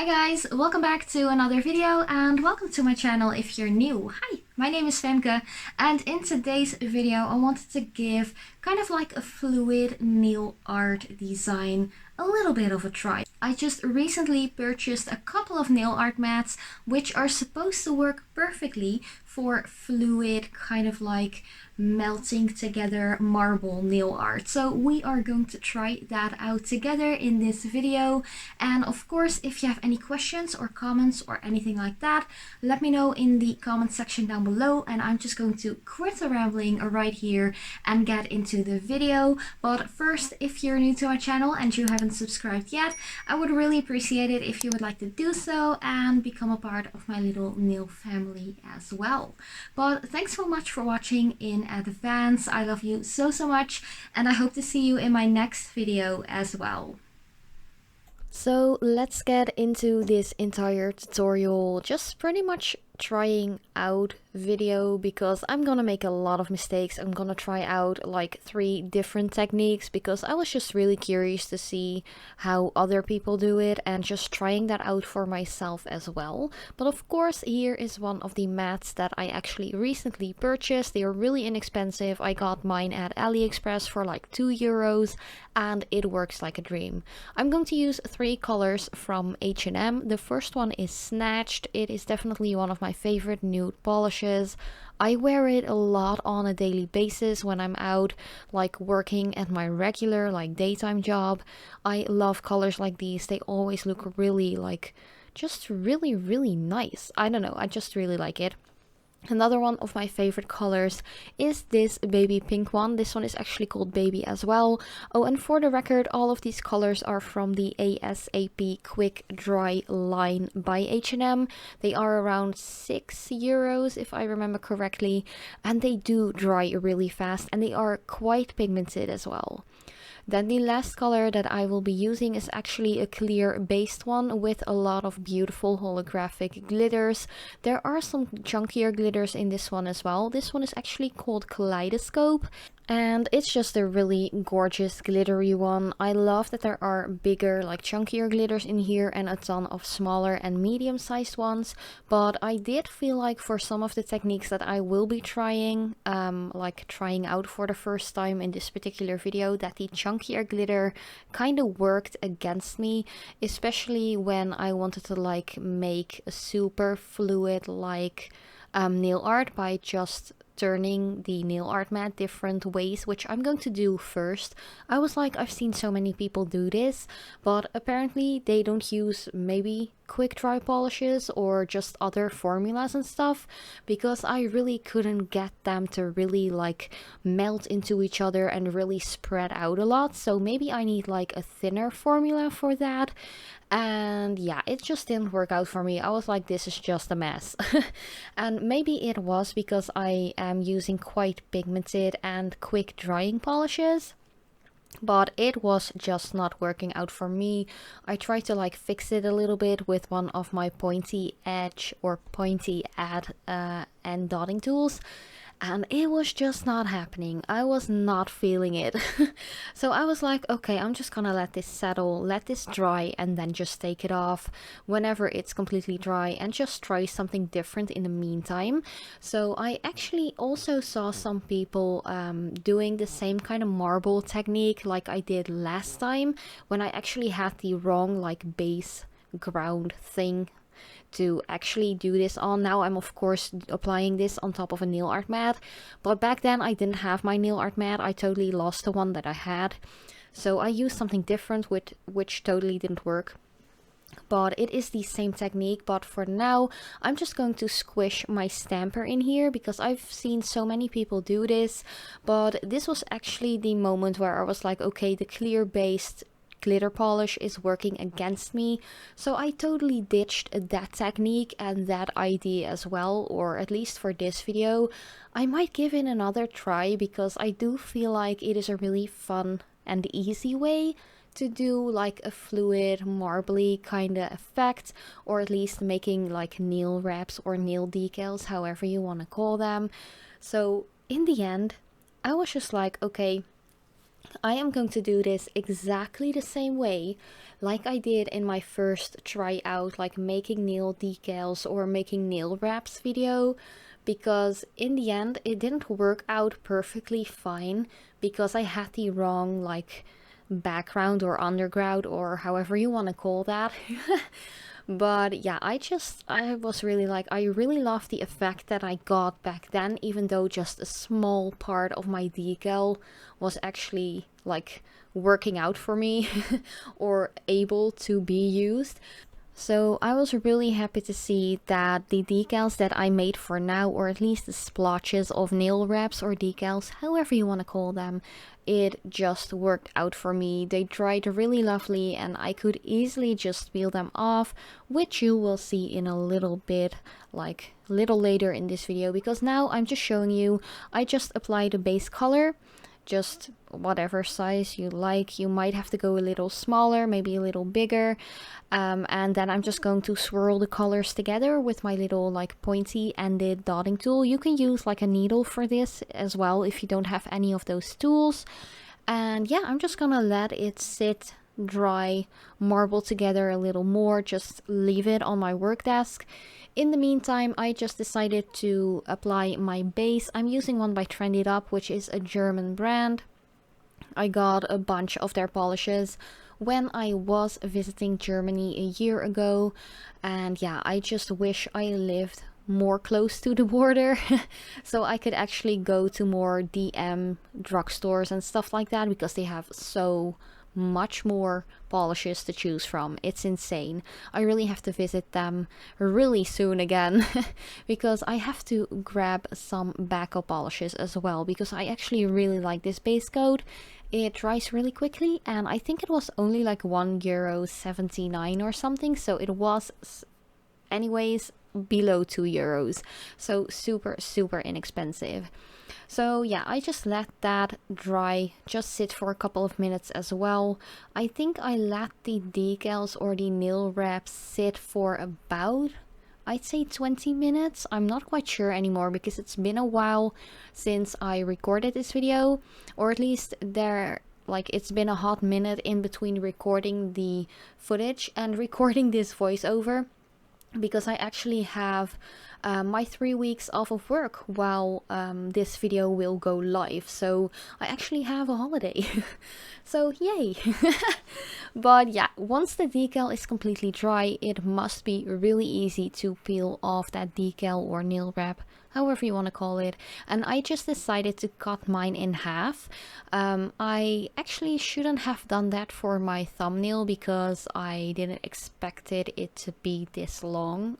guys, welcome back to another video and welcome to my channel if you're new. Hi, my name is Femke and in today's video I wanted to give kind of like a fluid nail art design a little bit of a try. I just recently purchased a couple of nail art mats which are supposed to work perfectly for fluid kind of like melting together marble nail art. So we are going to try that out together in this video, and of course if you have any questions or comments or anything like that, let me know in the comment section down below, and I'm just going to quit the rambling right here and get into the video. But first, if you're new to my channel and you haven't subscribed yet, I would really appreciate it if you would like to do so and become a part of my little nail family as well. But thanks so much for watching in advance. I love you so much, and I hope to see you in my next video as well. So let's get into this entire tutorial, just pretty much trying out video, because I'm gonna make a lot of mistakes. I'm gonna try out like 3 different techniques because I was just really curious to see how other people do it and just trying that out for myself as well. But of course, here is one of the mats that I actually recently purchased. They are really inexpensive. I got mine at AliExpress for like €2 and it works like a dream. I'm going to use 3 colors from H&M. The first one is Snatched. It is definitely one of my favorite nude polishes. I wear it a lot on a daily basis when I'm out like working at my regular like daytime job. I love colors like these. They always look really like just really nice. I don't know, I just really like it. Another one of my favorite colors is this baby pink one. This one is actually called Baby as well. Oh, and for the record, all of these colors are from the ASAP Quick Dry line by H&M. They are around €6 if I remember correctly, and they do dry really fast and they are quite pigmented as well. Then the last color that I will be using is actually a clear based one with a lot of beautiful holographic glitters. There are some chunkier glitters in this one as well. This one is actually called Kaleidoscope, and it's just a really gorgeous glittery one. I love that there are bigger, like chunkier glitters in here and a ton of smaller and medium-sized ones. But I did feel like for some of the techniques that I will be trying, like trying out for the first time in this particular video, that the chunkier glitter kind of worked against me, especially when I wanted to like make a super fluid like nail art by just turning the nail art mat different ways, which I'm going to do first. I was like, I've seen so many people do this, but apparently they don't use maybe quick dry polishes or just other formulas and stuff, because I really couldn't get them to really like melt into each other and really spread out a lot. So maybe I need like a thinner formula for that. And yeah, it just didn't work out for me. I was like, this is just a mess. And maybe it was because I am using quite pigmented and quick drying polishes, but it was just not working out for me. I tried to like fix it a little bit with one of my pointy edge or pointy and dotting tools, and it was just not happening. I was not feeling it. So I was like, okay, I'm just gonna let this settle, let this dry, and then just take it off whenever it's completely dry and just try something different in the meantime. So I actually also saw some people doing the same kind of marble technique like I did last time, when I actually had the wrong like base ground thing to actually do this on. Now I'm of course applying this on top of a nail art mat, but back then I didn't have my nail art mat. I totally lost the one that I had, so I used something different which totally didn't work. But it is the same technique, but for now I'm just going to squish my stamper in here because I've seen so many people do this. But this was actually the moment where I was like, okay, the clear based glitter polish is working against me, so I totally ditched that technique and that idea as well, or at least for this video. I might give it another try because I do feel like it is a really fun and easy way to do like a fluid marbly kind of effect, or at least making like nail wraps or nail decals, however you want to call them. So in the end I was just like, okay, I am going to do this exactly the same way like I did in my first try out, like making nail decals or making nail wraps video, because in the end it didn't work out perfectly fine because I had the wrong like background or underground or however you want to call that. But yeah, I was really like, I really loved the effect that I got back then, even though just a small part of my decal was actually like working out for me or able to be used. So I was really happy to see that the decals that I made for now, or at least the splotches of nail wraps or decals, however you want to call them, it just worked out for me. They dried really lovely and I could easily just peel them off, which you will see in a little bit, like little later in this video, because now I'm just showing you, I just applied a base color. Just whatever size you like. You might have to go a little smaller, maybe a little bigger. And then I'm just going to swirl the colors together with my little like pointy ended dotting tool. You can use like a needle for this as well if you don't have any of those tools. And yeah, I'm just gonna let it sit, dry, marble together a little more, just leave it on my work desk. In the meantime, I just decided to apply my base. I'm using one by Trendy Up, which is a German brand. I got a bunch of their polishes when I was visiting Germany a year ago, and yeah, I just wish I lived more close to the border so I could actually go to more DM drugstores and stuff like that, because they have so much more polishes to choose from. It's insane. I really have to visit them really soon again because I have to grab some backup polishes as well, because I actually really like this base coat. It dries really quickly and I think it was only like €1.79 or something, so it was anyways below €2, so super inexpensive. So yeah, I just let that dry, just sit for a couple of minutes as well. I think I let the decals or the nail wraps sit for about, I'd say 20 minutes. I'm not quite sure anymore because it's been a while since I recorded this video, or at least it's been a hot minute in between recording the footage and recording this voiceover, because I actually have my 3 weeks off of work while this video will go live, so I actually have a holiday. So yay. But yeah, once the decal is completely dry, it must be really easy to peel off that decal or nail wrap, however you want to call it. And I just decided to cut mine in half. I actually shouldn't have done that for my thumbnail because I didn't expect it to be this long.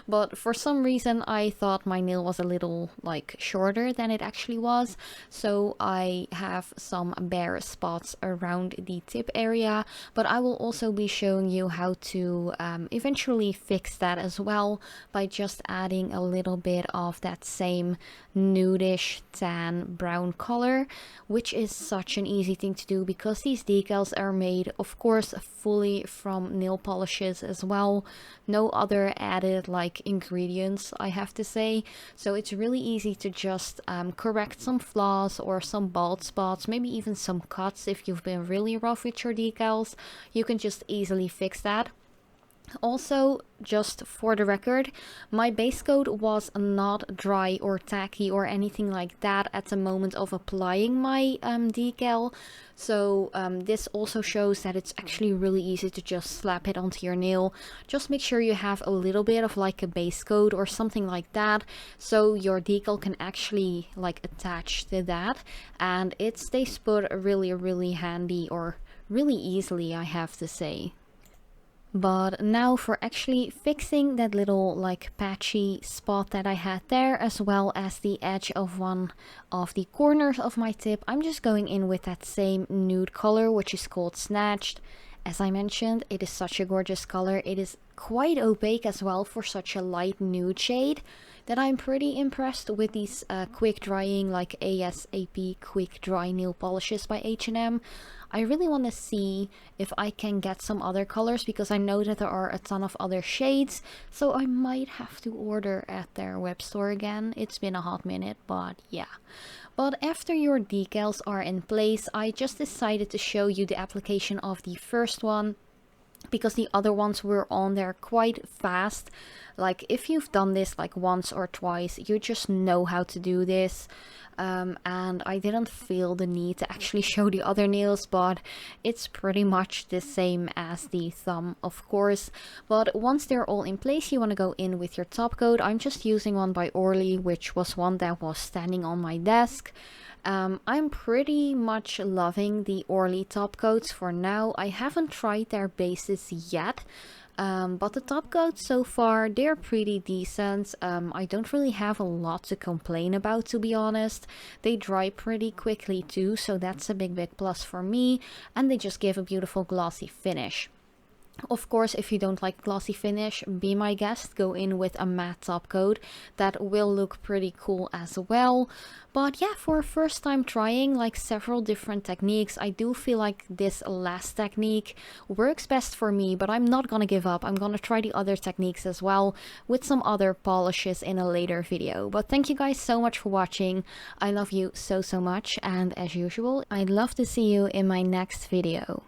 But for some reason I thought my nail was a little like shorter than it actually was, so I have some bare spots around the tip area, but I will also be showing you how to eventually fix that as well by just adding a little bit of that same nudish tan brown color, which is such an easy thing to do because these decals are made, of course, fully from nail polishes as well. No other added like ingredients, I have to say, so it's really easy to just correct some flaws or some bald spots, maybe even some cuts. If you've been really rough with your decals, you can just easily fix that. Also, just for the record, my base coat was not dry or tacky or anything like that at the moment of applying my decal, so this also shows that it's actually really easy to just slap it onto your nail. Just make sure you have a little bit of like a base coat or something like that, so your decal can actually like attach to that and it stays put really handy, or really easily, I have to say. But now for actually fixing that little like patchy spot that I had there, as well as the edge of one of the corners of my tip, I'm just going in with that same nude color, which is called Snatched. As I mentioned, it is such a gorgeous color. It is quite opaque as well for such a light nude shade, that I'm pretty impressed with these quick drying, like ASAP quick dry nail polishes by H&M. I really want to see if I can get some other colors, because I know that there are a ton of other shades, so I might have to order at their web store again. It's been a hot minute, but yeah. But after your decals are in place, I just decided to show you the application of the first one, because the other ones were on there quite fast. Like, if you've done this like once or twice, you just know how to do this. And I didn't feel the need to actually show the other nails, but it's pretty much the same as the thumb, of course. But once they're all in place, you want to go in with your top coat. I'm just using one by Orly, which was one that was standing on my desk. I'm pretty much loving the Orly top coats for now. I haven't tried their bases yet. But the top coats so far, they're pretty decent. I don't really have a lot to complain about, to be honest. They dry pretty quickly too, so that's a big plus for me. And they just give a beautiful glossy finish. Of course, if you don't like glossy finish, be my guest, go in with a matte top coat. That will look pretty cool as well. But yeah, for a first time trying like several different techniques, I do feel like this last technique works best for me, but I'm not gonna give up. I'm gonna try the other techniques as well with some other polishes in a later video. But thank you guys so much for watching. I love you so much, and as usual, I'd love to see you in my next video.